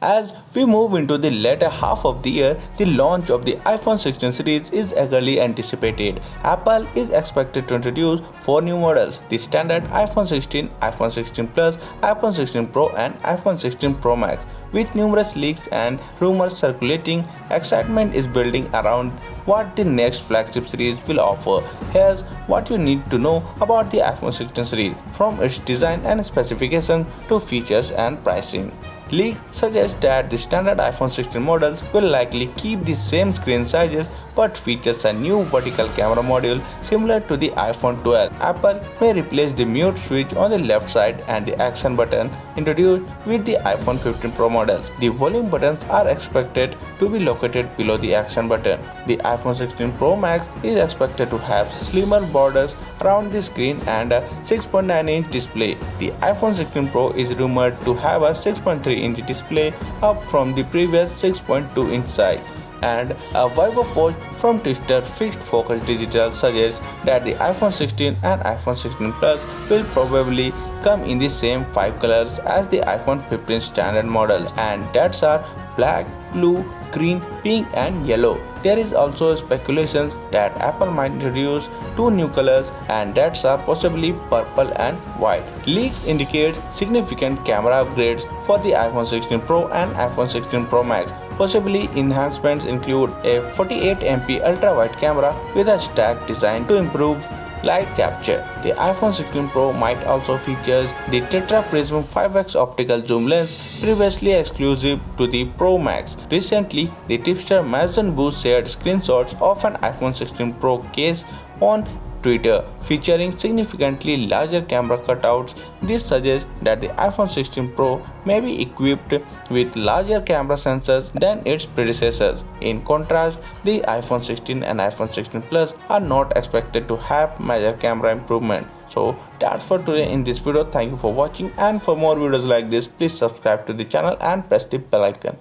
As we move into the latter half of the year, the launch of the iPhone 16 series is eagerly anticipated. Apple is expected to introduce 4 new models: the standard iPhone 16, iPhone 16 Plus, iPhone 16 Pro and iPhone 16 Pro Max. With numerous leaks and rumors circulating, excitement is building around what the next flagship series will offer. Here's what you need to know about the iPhone 16 series, from its design and specifications to features and pricing. Leaks suggest that the standard iPhone 16 models will likely keep the same screen sizes but features a new vertical camera module similar to the iPhone 12. Apple may replace the mute switch on the left side and the action button introduced with the iPhone 15 Pro models. The volume buttons are expected to be located below the action button. The iPhone 16 Pro Max is expected to have slimmer borders around the screen and a 6.9-inch display. The iPhone 16 Pro is rumored to have a 6.3-inch display, up from the previous 6.2-inch size. And a Vivo post from Twitter Fixed Focus Digital suggests that the iPhone 16 and iPhone 16 Plus will probably come in the same 5 colors as the iPhone 15 standard models, and that's are black, blue, green, pink and yellow. There is also speculations that Apple might introduce 2 new colors, and that's are possibly purple and white. Leaks indicate significant camera upgrades for the iPhone 16 Pro and iPhone 16 Pro Max. Possibly enhancements include a 48MP ultra-wide camera with a stack designed to improve light capture. The iPhone 16 Pro might also feature the Tetra Prism 5x optical zoom lens, previously exclusive to the Pro Max. Recently, the tipster Mason Boost shared screenshots of an iPhone 16 Pro case on Twitter, featuring significantly larger camera cutouts. This suggests that the iPhone 16 Pro may be equipped with larger camera sensors than its predecessors. In contrast, the iPhone 16 and iPhone 16 Plus are not expected to have major camera improvement. So that's for today in this video. Thank you for watching, and for more videos like this, please subscribe to the channel and press the bell icon.